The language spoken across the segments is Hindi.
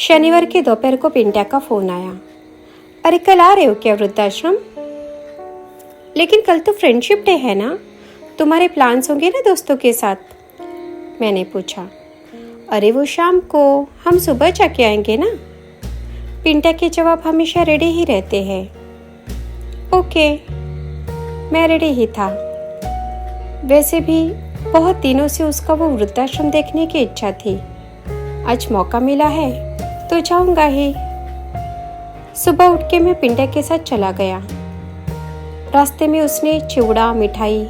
शनिवार की दोपहर को पिंट्या का फोन आया। अरे कल आ रहे हो क्या वृद्धाश्रम? लेकिन कल तो फ्रेंडशिप डे है ना, तुम्हारे प्लान्स होंगे ना दोस्तों के साथ? मैंने पूछा। अरे वो शाम को, हम सुबह जाके आएंगे ना। पिंट्या के जवाब हमेशा रेडी ही रहते हैं। ओके, मैं रेडी ही था। वैसे भी बहुत दिनों से उसका वो वृद्धाश्रम देखने की इच्छा थी। आज मौका मिला है तो जाऊंगा ही। सुबह उठ के मैं पिंट्या के साथ चला गया। रास्ते में उसने चिवड़ा, मिठाई,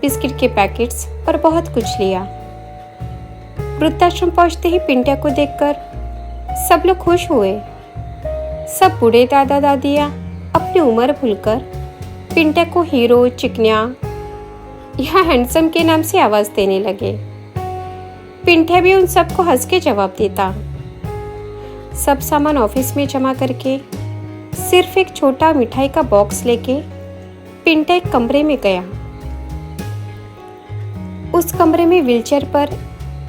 बिस्किट के पैकेट्स और बहुत कुछ लिया। वृद्धाश्रम पहुंचते ही पिंट्या को देखकर सब लोग खुश हुए। सब बूढ़े दादा दादियाँ अपनी उम्र भूलकर पिंट्या को हीरो, चिकनिया या हैंडसम के नाम से आवाज देने लगे। पिंट्या भी उन सबको हंस के जवाब देता। सब सामान ऑफिस में जमा करके सिर्फ एक छोटा मिठाई का बॉक्स लेके पिंट्या एक कमरे में गया। उस कमरे में व्हीलचेयर पर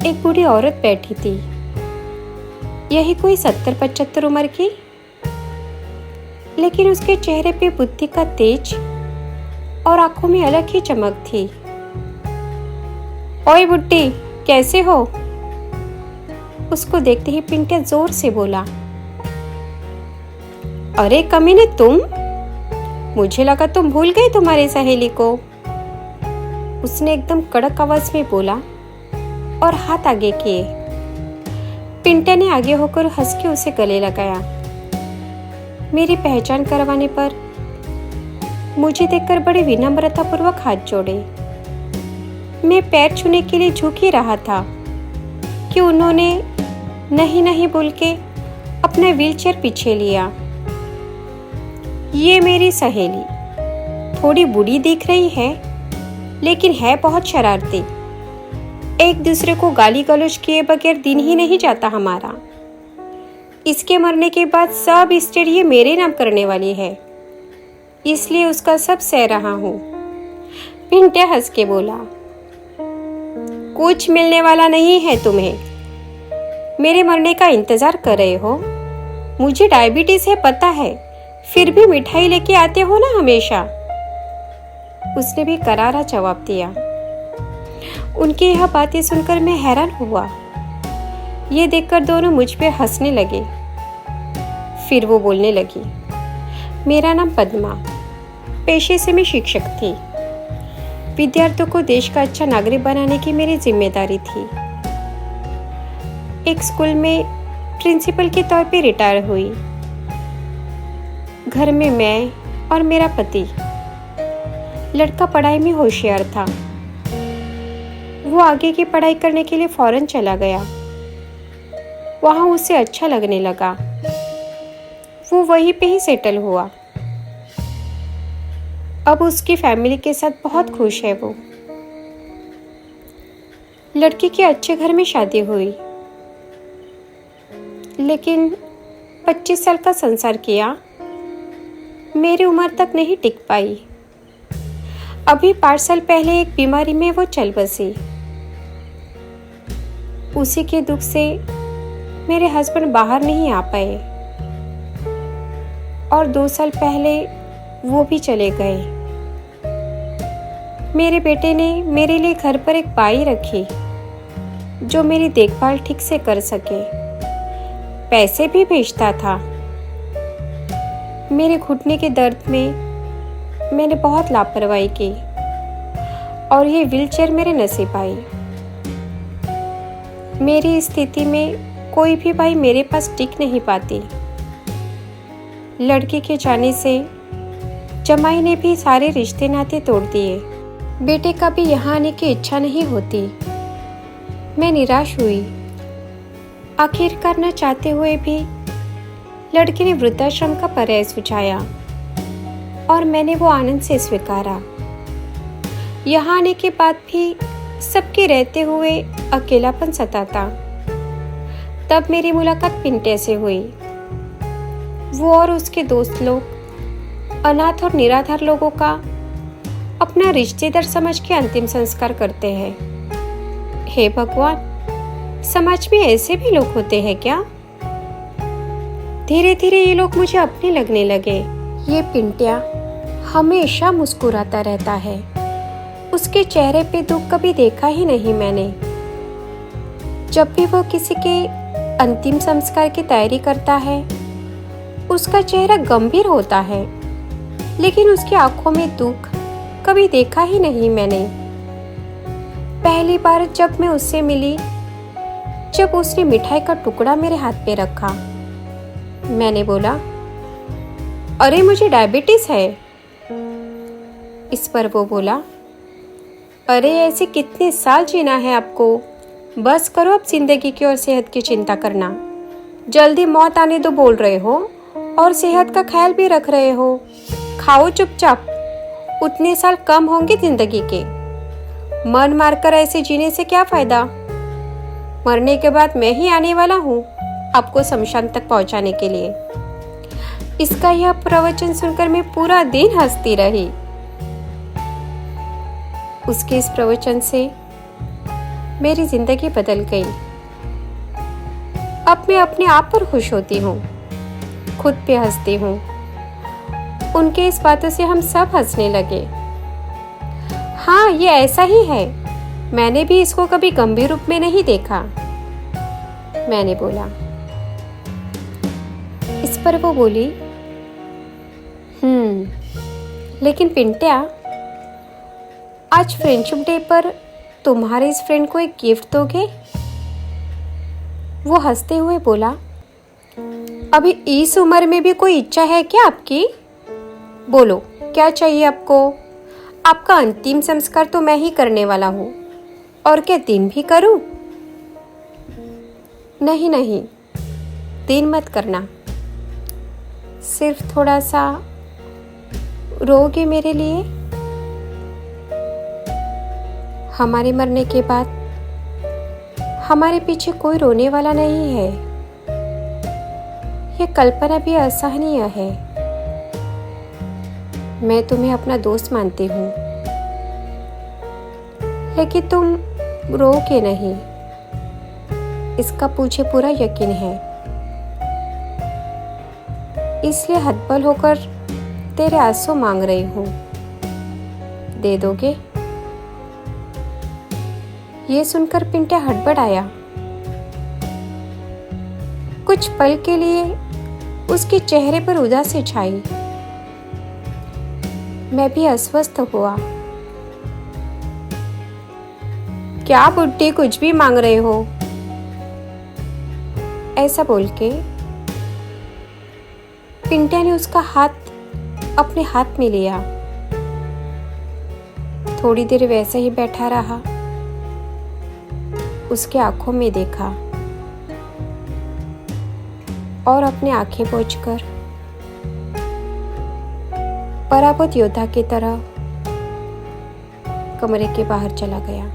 एक बूढ़ी औरत बैठी थी। यही कोई 70-75 उम्र की, लेकिन उसके चेहरे पे बुद्धि का तेज और आंखों में अलग ही चमक थी। ओए बुड्ढी, कैसे हो? उसको देखते ही पिंट्या जोर से बोला। अरे कमीने तुम, मुझे लगा तुम भूल गए तुम्हारी सहेली को। उसने एकदम कड़क आवाज में बोला और हाथ आगे किए। पिंट्या ने आगे होकर हंस के उसे गले लगाया। मेरी पहचान करवाने पर मुझे देखकर बड़े विनम्रतापूर्वक हाथ जोड़े। मैं पैर छूने के लिए झुक ही रहा था कि उन्होंने नहीं नहीं बोल के अपना व्हीलचेयर पीछे लिया। ये मेरी सहेली थोड़ी बूढ़ी दिख रही है, लेकिन है बहुत शरारती। एक दूसरे को गाली गलौज किए बगैर दिन ही नहीं जाता हमारा। इसके मरने के बाद सब स्टेट ये मेरे नाम करने वाली है, इसलिए उसका सब सह रहा हूँ। पिंट्या हंस के बोला। कुछ मिलने वाला नहीं है तुम्हें। मेरे मरने का इंतजार कर रहे हो? मुझे डायबिटीज है पता है, फिर भी मिठाई लेके आते हो ना हमेशा। उसने भी करारा जवाब दिया। उनकी यह बातें सुनकर मैं हैरान हुआ। ये देखकर दोनों मुझ पे हंसने लगे। फिर वो बोलने लगी। मेरा नाम पद्मा, पेशे से मैं शिक्षक थी। विद्यार्थियों को देश का अच्छा नागरिक बनाने की मेरी जिम्मेदारी थी। एक स्कूल में प्रिंसिपल के तौर पे रिटायर हुई। घर में मैं और मेरा पति। लड़का पढ़ाई में होशियार था। वो आगे की पढ़ाई करने के लिए फॉरेन चला गया। वहां उसे अच्छा लगने लगा। वो वहीं पे ही सेटल हुआ। अब उसकी फैमिली के साथ बहुत खुश है वो। लड़की के अच्छे घर में शादी हुई, लेकिन 25 साल का संसार किया, मेरी उम्र तक नहीं टिक पाई। अभी 5 साल पहले एक बीमारी में वो चल बसी। उसी के दुख से मेरे हस्बैंड बाहर नहीं आ पाए और 2 साल पहले वो भी चले गए। मेरे बेटे ने मेरे लिए घर पर एक बाई रखी जो मेरी देखभाल ठीक से कर सके। पैसे भी भेजता था। मेरे घुटने के दर्द में मैंने बहुत लापरवाही की और ये व्हीलचेयर मेरे नसीब आई। मेरी स्थिति में कोई भी भाई मेरे पास टिक नहीं पाती। लड़की के जाने से जमाई ने भी सारे रिश्ते नाते तोड़ दिए। बेटे का भी यहाँ आने की इच्छा नहीं होती। मैं निराश हुई। आखिरकार न चाहते हुए भी लड़की ने वृद्धाश्रम का पर्याय सुझाया और मैंने वो आनंद से स्वीकारा। यहाँ आने के बाद भी सबके रहते हुए अकेलापन सताता। तब मेरी मुलाकात पिंट्या से हुई। वो और उसके दोस्त लोग अनाथ और निराधार लोगों का अपना रिश्तेदार समझ के अंतिम संस्कार करते हैं। हे भगवान, समाज में ऐसे भी लोग होते हैं क्या? धीरे धीरे ये लोग मुझे अपने लगने लगे। ये पिंटिया हमेशा मुस्कुराता रहता है, उसके चेहरे पे दुख कभी देखा ही नहीं मैंने। जब भी वो किसी के अंतिम संस्कार की तैयारी करता है, उसका चेहरा गंभीर होता है, लेकिन उसकी आंखों में दुख कभी देखा ही नहीं मैंने। पहली बार जब मैं उससे मिली, जब उसने मिठाई का टुकड़ा मेरे हाथ पे रखा, मैंने बोला, अरे मुझे डायबिटीज है। इस पर वो बोला, अरे ऐसे कितने साल जीना है आपको, बस करो अब जिंदगी की और सेहत की चिंता करना। जल्दी मौत आने दो बोल रहे हो और सेहत का ख्याल भी रख रहे हो। खाओ चुपचाप, उतने साल कम होंगे जिंदगी के। मन मारकर ऐसे जीने से क्या फायदा। मरने के बाद मैं ही आने वाला हूँ आपको शमशान तक पहुँचाने के लिए। इसका यह प्रवचन सुनकर मैं पूरा दिन हंसती रही। उसके इस प्रवचन से मेरी जिंदगी बदल गई। अब मैं अपने आप पर खुश होती हूँ, खुद पे हंसती हूँ। उनके इस बातों से हम सब हंसने लगे। हाँ, ये ऐसा ही है, मैंने भी इसको कभी गंभीर रूप में नहीं देखा, मैंने बोला। इस पर वो बोली, लेकिन पिंटिया, आज फ्रेंडशिप डे पर तुम्हारे इस फ्रेंड को एक गिफ्ट दोगे? वो हंसते हुए बोला, अभी इस उम्र में भी कोई इच्छा है क्या आपकी? बोलो, क्या चाहिए आपको? आपका अंतिम संस्कार तो मैं ही करने वाला हूँ, और क्या दिन भी करूँ? नहीं नहीं, दिन मत करना, सिर्फ थोड़ा सा रोओगे मेरे लिए? हमारे मरने के बाद हमारे पीछे कोई रोने वाला नहीं है। यह कल्पना भी असहनीय है। मैं तुम्हें अपना दोस्त मानती हूँ, लेकिन तुम रोओगे नहीं, इसका मुझे पूरा यकीन है। इसलिए हतबल होकर तेरे आंसू मांग रही हूँ, दे दोगे? ये सुनकर पिंटिया हड़बड़ाया। कुछ पल के लिए उसके चेहरे पर उदासी छाई। मैं भी अस्वस्थ हुआ। क्या बुड्ढी, कुछ भी मांग रहे हो? ऐसा बोल के पिंटिया ने उसका हाथ अपने हाथ में लिया। थोड़ी देर वैसे ही बैठा रहा, उसके आंखों में देखा और अपने आंखें पोंछकर पराभूत योद्धा की तरह कमरे के बाहर चला गया।